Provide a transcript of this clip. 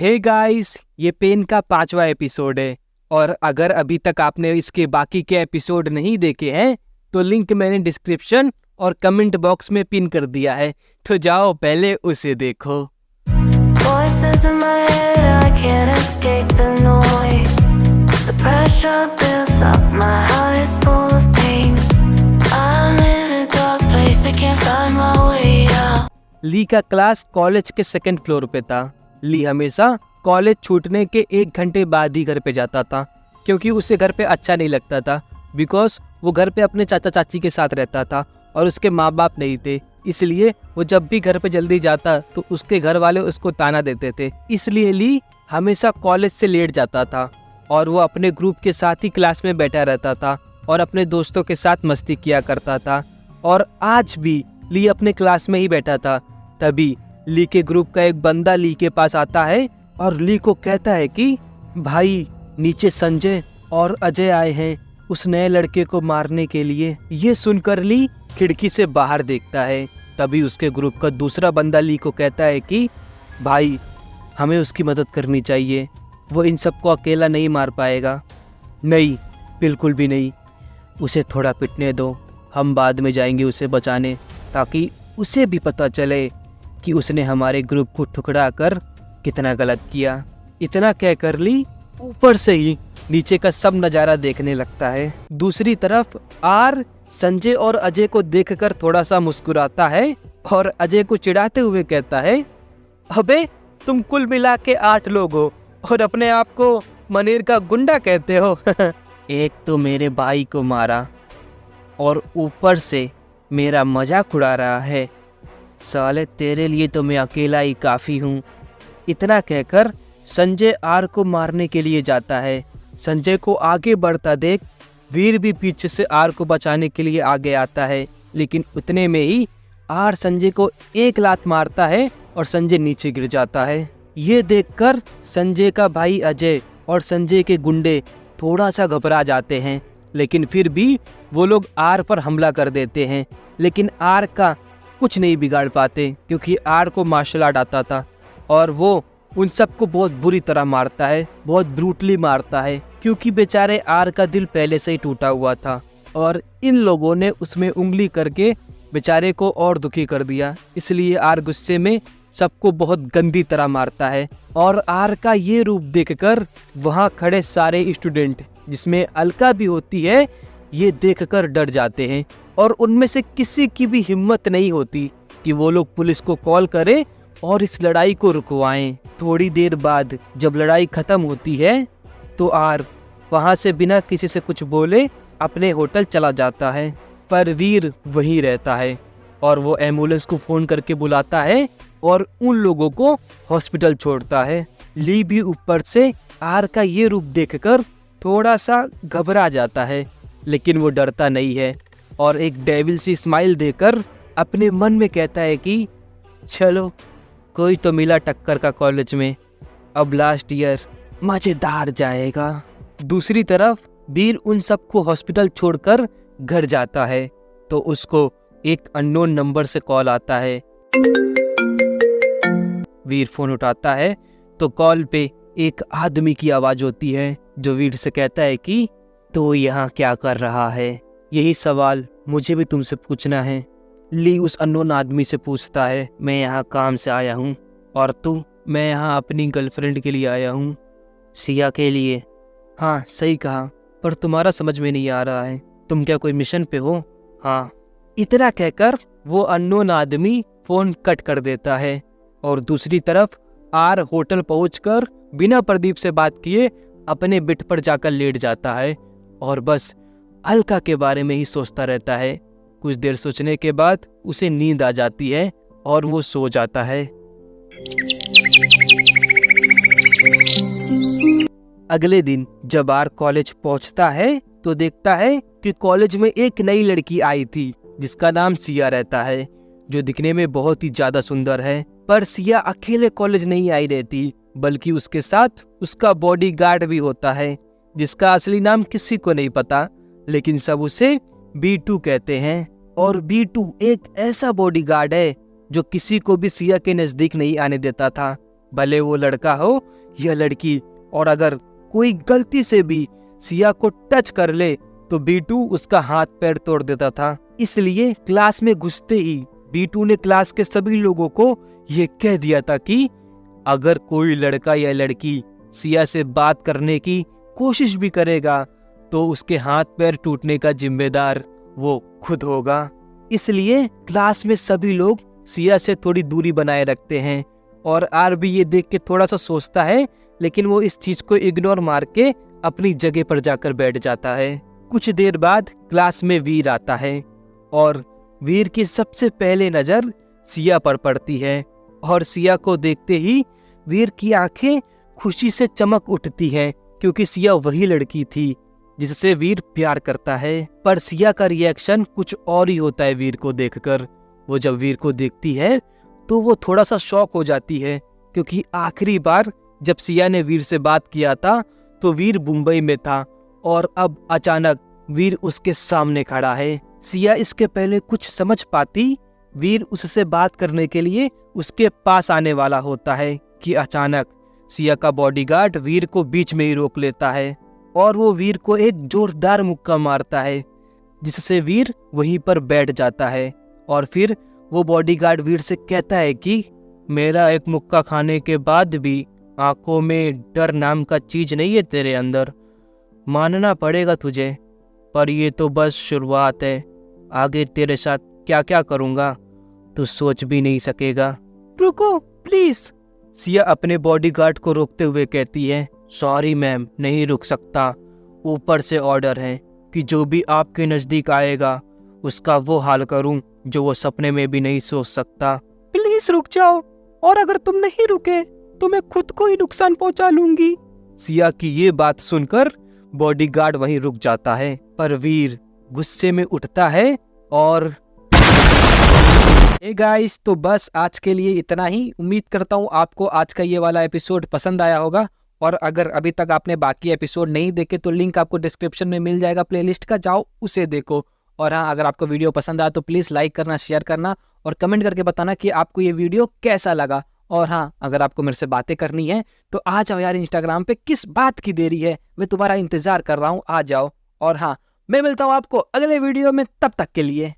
Hey guys, ये pen का 5वां एपिसोड है और अगर अभी तक आपने इसके बाकी के एपिसोड नहीं देखे हैं तो लिंक मैंने डिस्क्रिप्शन और कमेंट बॉक्स में पिन कर दिया है, तो जाओ पहले उसे देखो। Voices in my head, I can't escape the noise. The pressure builds up, my heart is full of pain. I'm in a dark place, I can't find my way out. ली का class college के 2nd floor पे था। ली हमेशा college छूटने के 1 घंटे बाद ही घर पे जाता था, क्योंकि उसे घर पे अच्छा नहीं लगता था। बिकॉज वो घर पे अपने चाचा चाची के साथ रहता था और उसके माँ बाप नहीं थे, इसलिए वो जब भी घर पे जल्दी जाता तो उसके घर वाले उसको ताना देते थे। इसलिए ली हमेशा कॉलेज से लेट जाता था और वो अपने ग्रुप के साथ ही क्लास में बैठा रहता था और अपने दोस्तों के साथ मस्ती किया करता था। और आज भी ली अपने क्लास में ही बैठा था। तभी ली के ग्रुप का एक बंदा ली के पास आता है और ली को कहता है कि भाई, नीचे संजय और अजय आए हैं उस नए लड़के को मारने के लिए। ये सुनकर ली खिड़की से बाहर देखता है। तभी उसके ग्रुप का दूसरा बंदा ली को कहता है कि भाई, हमें उसकी मदद करनी चाहिए, वो इन सबको अकेला नहीं मार पाएगा। नहीं, बिल्कुल भी नहीं, उसे थोड़ा पिटने दो, हम बाद में जाएंगे उसे बचाने, ताकि उसे भी पता चले कि उसने हमारे ग्रुप को ठुकरा कर कितना गलत किया। इतना कहकर ली ऊपर से ही नीचे का सब नज़ारा देखने लगता है। दूसरी तरफ आर संजय और अजय को देखकर थोड़ा सा मुस्कुराता है और अजय को चिढ़ाते हुए कहता है, अबे तुम कुल मिला के 8 लोग हो और अपने आप को मनेर का गुंडा कहते हो। एक तो मेरे भाई को मारा और ऊपर से मेरा मजाक उड़ा रहा है। साले, तेरे लिए तो मैं अकेला ही काफ़ी हूँ। इतना कहकर संजय आर को मारने के लिए जाता है। संजय को आगे बढ़ता देख वीर भी पीछे से आर को बचाने के लिए आगे आता है, लेकिन उतने में ही आर संजय को एक लात मारता है और संजय नीचे गिर जाता है। ये देखकर संजय का भाई अजय और संजय के गुंडे थोड़ा सा घबरा जाते हैं, लेकिन फिर भी वो लोग आर पर हमला कर देते हैं। लेकिन आर का कुछ नहीं बिगाड़ पाते, क्योंकि आर को मार्शल आर्ट आता था और वो उन सबको बहुत बुरी तरह मारता है, बहुत ब्रूटली मारता है, क्योंकि बेचारे आर का दिल पहले से ही टूटा हुआ था और इन लोगों ने उसमें उंगली करके बेचारे को और दुखी कर दिया। इसलिए आर गुस्से में सबको बहुत गंदी तरह मारता है। और आर का ये रूप देखकर वहाँ खड़े सारे स्टूडेंट, जिसमें अलका भी होती है, ये देखकर डर जाते हैं और उनमें से किसी की भी हिम्मत नहीं होती कि वो लोग पुलिस को कॉल करें और इस लड़ाई को रुकवाएं। थोड़ी देर बाद जब लड़ाई खत्म होती है तो आर वहां से बिना किसी से कुछ बोले अपने होटल चला जाता है, पर वीर वहीं रहता है और वो एम्बुलेंस को फ़ोन करके बुलाता है और उन लोगों को हॉस्पिटल छोड़ता है। ली भी ऊपर से आर का ये रूप देखकर थोड़ा सा घबरा जाता है, लेकिन वो डरता नहीं है और एक डेविल सी स्माइल देकर अपने मन में कहता है कि चलो, कोई तो मिला टक्कर का कॉलेज में, अब लास्ट ईयर मज़ेदार जाएगा। दूसरी तरफ वीर उन सबको हॉस्पिटल छोड़कर घर जाता है तो उसको एक अननोन नंबर से कॉल आता है। वीर फ़ोन उठाता है तो कॉल पे एक आदमी की आवाज़ होती है, जो वीर से कहता है कि तो यहाँ क्या कर रहा है? यही सवाल मुझे भी तुमसे पूछना है। ली उस अननोन आदमी से पूछता है, मैं यहाँ काम से आया हूँ। और तू? मैं यहाँ अपनी गर्लफ्रेंड के लिए आया हूँ। सिया के लिए? हाँ, सही कहा, पर तुम्हारा समझ में नहीं आ रहा है, तुम क्या कोई मिशन पे हो? हाँ। इतना कहकर वो अननोन आदमी फ़ोन कट कर देता है और दूसरी तरफ आर होटल पहुंचकर बिना प्रदीप से बात किए अपने बेड पर जाकर लेट जाता है और बस अलका के बारे में ही सोचता रहता है। कुछ देर सोचने के बाद उसे नींद आ जाती है और वो सो जाता है। अगले दिन जब आर कॉलेज पहुंचता है तो देखता है कि कॉलेज में एक नई लड़की आई थी, जिसका नाम सिया रहता है, जो दिखने में बहुत ही ज्यादा सुंदर है। पर सिया अकेले कॉलेज नहीं आई रहती, बल्कि उसके साथ उसका बॉडीगार्ड भी होता है, जिसका असली नाम किसी को नहीं पता, लेकिन सब उसे B2 कहते हैं। और B2 एक ऐसा बॉडीगार्ड है जो किसी को भी सिया के नजदीक नहीं आने देता था। भले वो लड़का हो या लड़की, और अगर कोई गलती से भी सिया को टच कर ले तो बीटू उसका हाथ पैर तोड़ देता था। इसलिए क्लास में घुसते ही बीटू ने क्लास के सभी लोगों को ये कह दिया था कि अगर कोई लड़का या लड़की सिया से बात करने की कोशिश भी करेगा तो उसके हाथ पैर टूटने का जिम्मेदार वो खुद होगा। इसलिए क्लास में सभी लोग सिया से थोड़ी दूरी बनाए रखते हैं और आर भी ये देख के थोड़ा सा सोचता है, लेकिन वो इस चीज को इग्नोर मार के अपनी जगह पर जाकर बैठ जाता है। कुछ देर बाद क्लास में वीर आता है और वीर की सबसे पहले नजर सिया पर पड़ती है और सिया को देखते ही वीर की आंखें खुशी से चमक उठती हैं, क्योंकि सिया वही लड़की थी जिससे वीर प्यार करता है। पर सिया का रिएक्शन कुछ और ही होता है वीर को देखकर। वो जब वीर को देखती है तो वो थोड़ा सा शॉक हो जाती है, क्योंकि आखिरी बार जब सिया ने वीर से बात किया था तो वीर मुंबई में था और अब अचानक वीर उसके सामने खड़ा है। सिया इसके पहले कुछ समझ पाती, वीर उससे बात करने के लिए उसके पास आने वाला होता है कि अचानक सिया का बॉडीगार्ड वीर को बीच में ही रोक लेता है और वो वीर को एक जोरदार मुक्का मारता है, जिससे वीर वहीं पर बैठ जाता है। और फिर वो बॉडीगार्ड वीर से कहता है कि मेरा एक मुक्का खाने के बाद भी आंखों में डर नाम का चीज नहीं है तेरे अंदर, मानना पड़ेगा तुझे, पर ये तो बस शुरुआत है, आगे तेरे साथ क्या क्या करूँगा तू सोच भी नहीं सकेगा। रुको प्लीज, सिया अपने बॉडीगार्ड को रोकते हुए कहती है। सॉरी मैम, नहीं रुक सकता, ऊपर से ऑर्डर है कि जो भी आपके नज़दीक आएगा उसका वो हाल करूं जो वो सपने में भी नहीं सोच सकता। प्लीज रुक जाओ, और अगर तुम नहीं रुके तो मैं खुद को ही नुकसान पहुंचा लूंगी। सिया की ये बात सुनकर बॉडीगार्ड वहीं रुक जाता है, पर वीर गुस्से में उठता है और गाइस, तो बस आज के लिए इतना ही। उम्मीद करता हूँ आपको आज का ये वाला एपिसोड पसंद आया होगा, और अगर अभी तक आपने बाकी एपिसोड नहीं देखे तो लिंक आपको डिस्क्रिप्शन में मिल जाएगा प्लेलिस्ट का, जाओ उसे देखो। और हाँ, अगर आपको वीडियो पसंद आया तो प्लीज़ लाइक करना, शेयर करना और कमेंट करके बताना कि आपको ये वीडियो कैसा लगा। और हाँ, अगर आपको मेरे से बातें करनी है तो आ जाओ यार, इंस्टाग्राम पे किस बात की देरी है, मैं तुम्हारा इंतजार कर रहा हूँ, आ जाओ। और हाँ, मैं मिलता हूँ आपको अगले वीडियो में, तब तक के लिए।